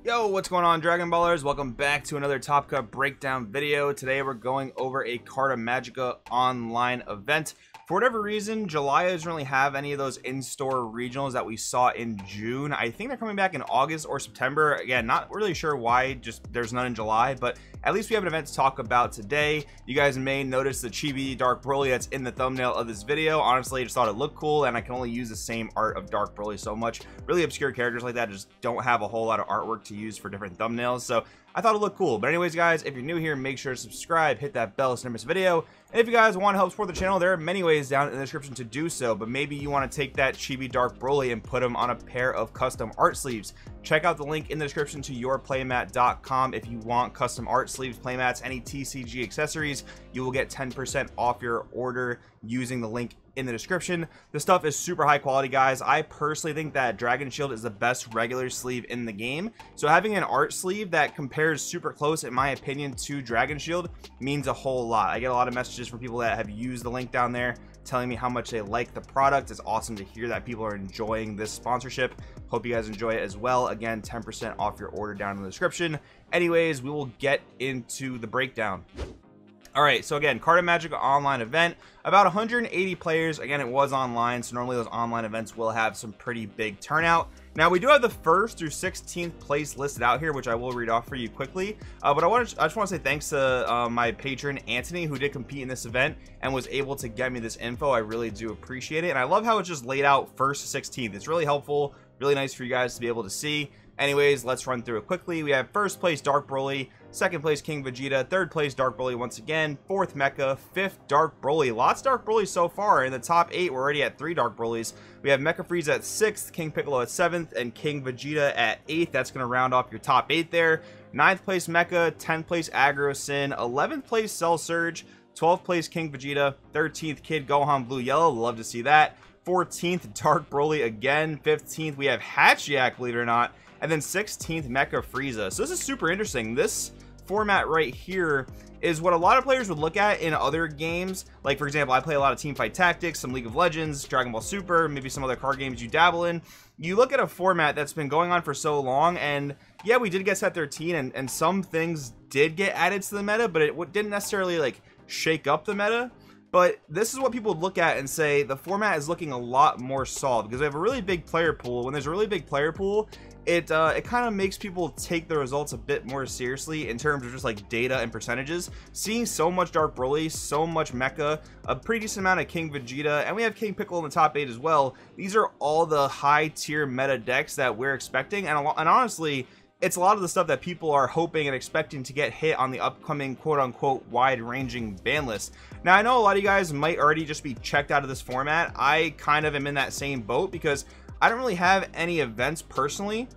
Yo, what's going on, Dragon Ballers? Welcome back to another Top Cut breakdown video. Today we're going over a Carta Magica online event. For whatever reason, July doesn't really have any of those in-store regionals that we saw in June. I think they're coming back in August or September. Again, not really sure why, just there's none in July, but at least we have an event to talk about today. You guys may notice the Chibi Dark Broly that's in the thumbnail of this video. Honestly, I just thought it looked cool, and I can only use the same art of Dark Broly so much. Really obscure characters like that just don't have a whole lot of artwork to use for different thumbnails, so I thought it looked cool. But anyways, guys, if you're new here, make sure to subscribe, hit that bell so you never miss a video. And if you guys want to help support the channel, there are many ways down in the description to do so. But maybe you want to take that Chibi Dark Broly and put him on a pair of custom art sleeves. Check out the link in the description to yourplaymat.com if you want custom art sleeves, playmats, any TCG accessories. You will get 10% off your order using the link in the description. The stuff is super high quality, guys. I personally think that Dragon Shield is the best regular sleeve in the game, so having an art sleeve that compares super close, in my opinion, to Dragon Shield means a whole lot. I get a lot of messages from people that have used the link down there telling me how much they like the product. It's awesome to hear that people are enjoying this sponsorship. Hope you guys enjoy it as well. Again, 10% off your order down in the description. Anyways, we will get into the breakdown. Alright, so again, Carta Magica online event, about 180 players. Again, it was online, so normally those online events will have some pretty big turnout. Now, we do have the 1st through 16th place listed out here, which I will read off for you quickly. But I just want to say thanks to my patron, Anthony, who did compete in this event and was able to get me this info. I really do appreciate it, and I love how it's just laid out 1st to 16th. It's really helpful, really nice for you guys to be able to see. Anyways, let's run through it quickly. We have 1st place Dark Broly, 2nd place King Vegeta, 3rd place Dark Broly once again, 4th Mecha, 5th Dark Broly. Lots of Dark Broly so far. In the top 8, we're already at 3 Dark Brolys. We have Mecha Frieza at 6th, King Piccolo at 7th, and King Vegeta at 8th. That's going to round off your top 8 there. 9th place Mecha, 10th place Aggro Sin, 11th place Cell Surge, 12th place King Vegeta, 13th Kid Gohan Blue Yellow. Love to see that. 14th Dark Broly again. 15th we have Hatchiac, believe it or not. And then 16th Mecha Frieza. So this is super interesting. This format right here is what a lot of players would look at in other games. Like, for example, I play a lot of Teamfight Tactics, some League of Legends, Dragon Ball Super, maybe some other card games you dabble in. You look at a format that's been going on for so long, and yeah, we did get set 13, and some things did get added to the meta, but it didn't necessarily like shake up the meta. But this is what people would look at and say the format is looking a lot more solid because we have a really big player pool. When there's a really big player pool, it kind of makes people take the results a bit more seriously in terms of just like data and percentages. Seeing so much Dark Broly, so much Mecha, a pretty decent amount of King Vegeta, and we have King Piccolo in the top 8 as well. These are all the high tier meta decks that we're expecting, and honestly, it's a lot of the stuff that people are hoping and expecting to get hit on the upcoming quote-unquote wide-ranging ban list. Now, I know a lot of you guys might already just be checked out of this format. I kind of am in that same boat because I don't really have any events personally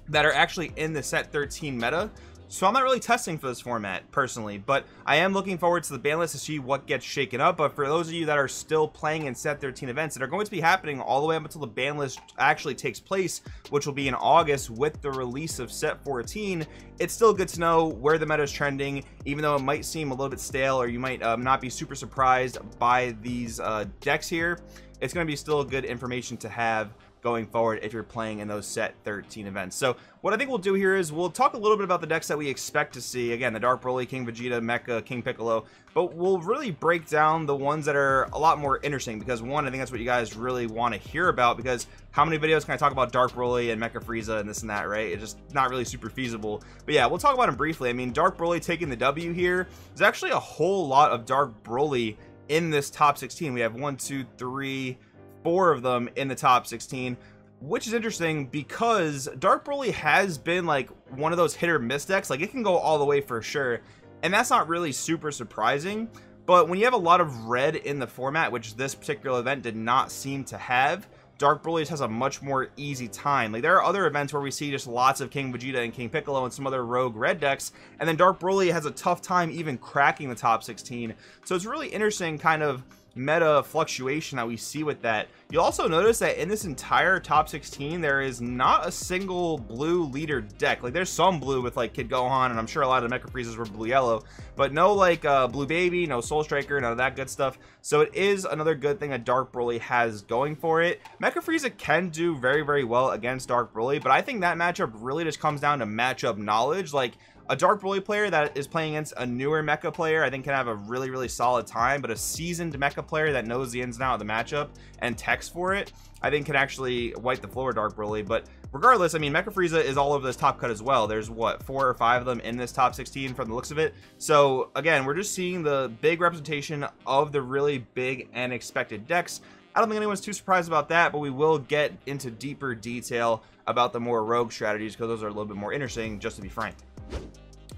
that are actually in the set 13 meta. So I'm not really testing for this format personally, but I am looking forward to the ban list to see what gets shaken up. But for those of you that are still playing in set 13 events that are going to be happening all the way up until the ban list actually takes place, which will be in August with the release of set 14, it's still good to know where the meta is trending, even though it might seem a little bit stale or you might not be super surprised by these decks here. It's going to be still good information to have going forward if you're playing in those set 13 events. So what I think we'll do here is we'll talk a little bit about the decks that we expect to see. Again, the Dark Broly, King Vegeta, Mecha, King Piccolo, but we'll really break down the ones that are a lot more interesting because, one, I think that's what you guys really want to hear about, because how many videos can I talk about Dark Broly and Mecha Frieza and this and that, right? It's just not really super feasible. But yeah, we'll talk about them briefly. I mean, Dark Broly taking the W here. There's actually a whole lot of Dark Broly in this top 16. We have 1, 2, 3, 4 of them in the top 16, which is interesting because Dark Broly has been like one of those hit or miss decks. Like, it can go all the way for sure, and that's not really super surprising. But when you have a lot of red in the format, which this particular event did not seem to have, Dark Broly has a much more easy time. Like, there are other events where we see just lots of King Vegeta and King Piccolo and some other rogue red decks, and then Dark Broly has a tough time even cracking the top 16. So it's really interesting kind of meta fluctuation that we see with that. You'll also notice that in this entire top 16 there is not a single blue leader deck. Like there's some blue with like Kid Gohan, and I'm sure a lot of the Mecha Freezes were blue yellow, but no like Blue Baby, no Soul Striker, none of that good stuff. So it is another good thing that Dark Broly has going for it. Mecha Frieza can do very well against Dark Broly, but I think that matchup really just comes down to matchup knowledge. Like a Dark Broly player that is playing against a newer mecha player, I think can have a really solid time, but a seasoned mecha player that knows the ins and outs of the matchup and techs for it, I think can actually wipe the floor with Dark Broly. But regardless, I mean, Mecha Frieza is all over this top cut as well. There's what, 4 or 5 of them in this top 16 from the looks of it. So again, we're just seeing the big representation of the really big and expected decks. I don't think anyone's too surprised about that, but we will get into deeper detail about the more rogue strategies because those are a little bit more interesting, just to be frank.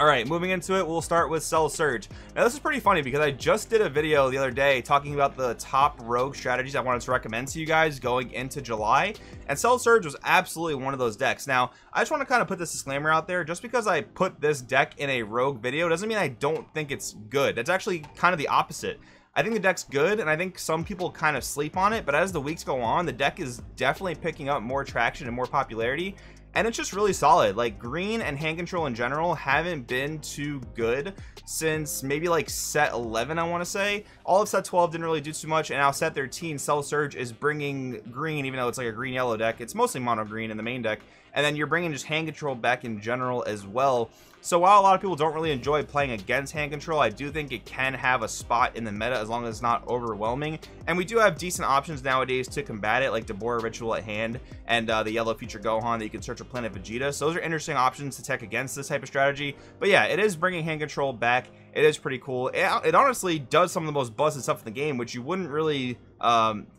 All right, moving into it, we'll start with Cell Surge. Now this is pretty funny because I just did a video the other day talking about the top rogue strategies I wanted to recommend to you guys going into July, and Cell Surge was absolutely one of those decks. Now I just want to kind of put this disclaimer out there. Just because I put this deck in a rogue video doesn't mean I don't think it's good. That's actually kind of the opposite. I think the deck's good, and I think some people kind of sleep on it, but as the weeks go on, the deck is definitely picking up more traction and more popularity. And it's just really solid. Like green and hand control in general haven't been too good since maybe like set 11, I want to say. All of set 12 didn't really do too much, and now set 13, Cell Surge is bringing green, even though it's like a green yellow deck. It's mostly mono green in the main deck, and then you're bringing just hand control back in general as well. So while a lot of people don't really enjoy playing against hand control, I do think it can have a spot in the meta as long as it's not overwhelming. And we do have decent options nowadays to combat it, like Deborah Ritual at hand and the yellow Future Gohan that you can search with Planet Vegeta. So those are interesting options to tech against this type of strategy. But yeah, it is bringing hand control back. It is pretty cool. It honestly does some of the most busted stuff in the game, which you wouldn't really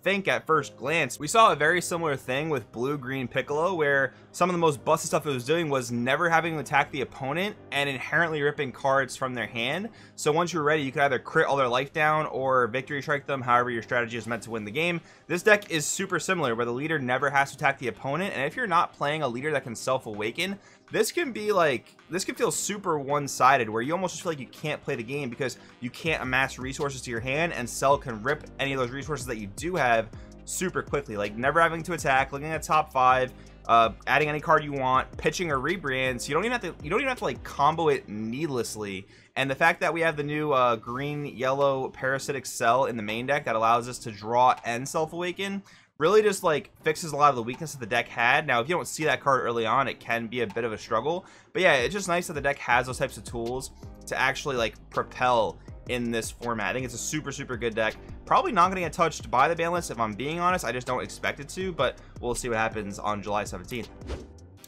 think at first glance. We saw a very similar thing with Blue-Green Piccolo, where some of the most busted stuff it was doing was never having to attack the opponent and inherently ripping cards from their hand. So once you're ready, you could either crit all their life down or victory strike them, however your strategy is meant to win the game. This deck is super similar, where the leader never has to attack the opponent, and if you're not playing a leader that can self-awaken, this can feel super one-sided, where you almost just feel like you can't play the game because you can't amass resources to your hand, and Cell can rip any of those resources that you do have super quickly, like never having to attack, looking at top 5, adding any card you want, pitching a rebrand, so you don't even have to like combo it needlessly. And the fact that we have the new green yellow parasitic Cell in the main deck that allows us to draw and self-awaken really just like fixes a lot of the weakness that the deck had. Now if you don't see that card early on, it can be a bit of a struggle, but yeah, it's just nice that the deck has those types of tools to actually like propel in this format. I think it's a super good deck. Probably not going to get touched by the ban list, if I'm being honest. I just don't expect it to, but we'll see what happens on July 17th.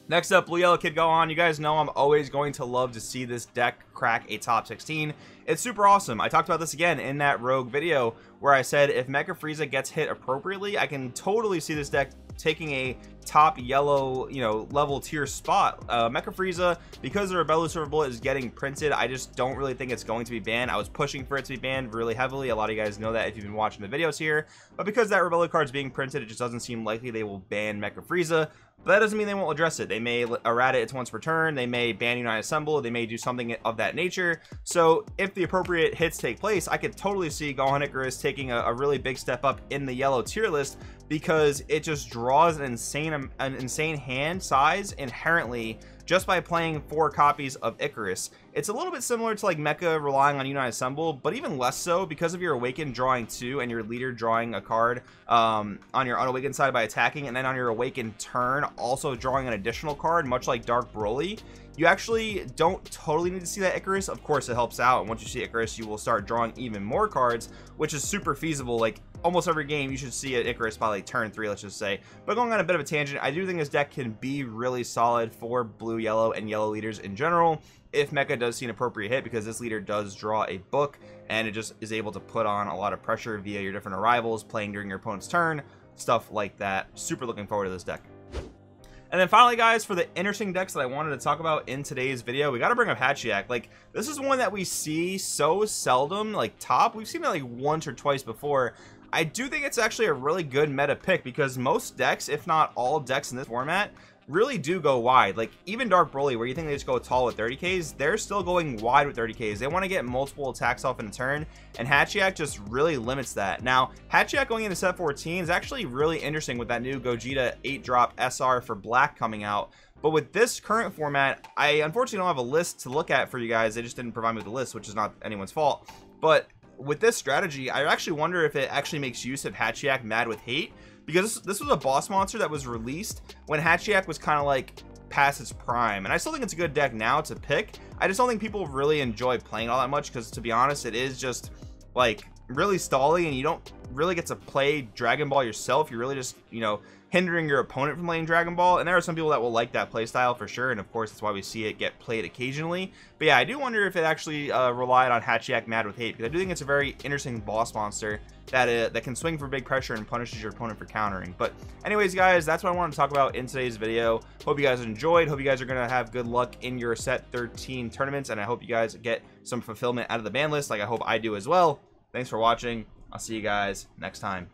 Next up, Blue Yellow Kid Gohan. You guys know I'm always going to love to see this deck crack a top 16. It's super awesome. I talked about this again in that Rogue video where I said if Mecha Frieza gets hit appropriately, I can totally see this deck taking a top yellow, you know, level tier spot. Mecha Frieza, because the Rebel Silver Bullet is getting printed, I just don't really think it's going to be banned. I was pushing for it to be banned really heavily. A lot of you guys know that if you've been watching the videos here, but because that Rebellion card is being printed, it just doesn't seem likely they will ban Mecha Frieza. But that doesn't mean they won't address it. They may errata its once per turn, they may ban Unite Assemble, they may do something of that nature. So if the appropriate hits take place, I could totally see Gohan Icarus taking a really big step up in the yellow tier list, because it just draws an insane hand size inherently just by playing 4 copies of Icarus. It's a little bit similar to like Mecha relying on Unite Assemble, but even less so because of your Awakened drawing 2 and your leader drawing a card on your unawakened side by attacking, and then on your Awakened turn also drawing an additional card, much like Dark Broly. You actually don't totally need to see that Icarus. Of course, it helps out, and once you see Icarus, you will start drawing even more cards, which is super feasible. Like almost every game, you should see an Icarus by like turn 3, let's just say. But going on a bit of a tangent, I do think this deck can be really solid for blue, yellow, and yellow leaders in general, if Mecha does see an appropriate hit, because this leader does draw a book, and it just is able to put on a lot of pressure via your different arrivals, playing during your opponent's turn, stuff like that. Super looking forward to this deck. And then finally, guys, for the interesting decks that I wanted to talk about in today's video, we got to bring up Hatchiac. Like, this is one that we see so seldom, like top. We've seen it like once or twice before. I do think it's actually a really good meta pick, because most decks, if not all decks in this format, really do go wide. Like even Dark Broly, where you think they just go tall with 30Ks, they're still going wide with 30Ks. They want to get multiple attacks off in a turn, and Hatchiac just really limits that. Now Hatchiac going into set 14 is actually really interesting with that new Gogeta 8-drop SR for black coming out. But with this current format, I unfortunately don't have a list to look at for you guys. They just didn't provide me with a list, which is not anyone's fault. But with this strategy, I actually wonder if it actually makes use of Hatchiac Mad with Hate, because this was a boss monster that was released when Hatchiac was kind of like past its prime, and I still think it's a good deck now to pick. I just don't think people really enjoy playing all that much, because to be honest, it is just like really stalling, and you don't really get to play Dragon Ball yourself. You're really just, you know, hindering your opponent from playing Dragon Ball, and there are some people that will like that play style for sure, and of course that's why we see it get played occasionally. But yeah, I do wonder if it actually relied on Hatchiac Mad with Hate, because I do think it's a very interesting boss monster that that can swing for big pressure and punishes your opponent for countering. But anyways guys, that's what I wanted to talk about in today's video. Hope you guys enjoyed. Hope you guys are gonna have good luck in your set 13 tournaments, and I hope you guys get some fulfillment out of the ban list like I hope I do as well. Thanks for watching. I'll see you guys next time.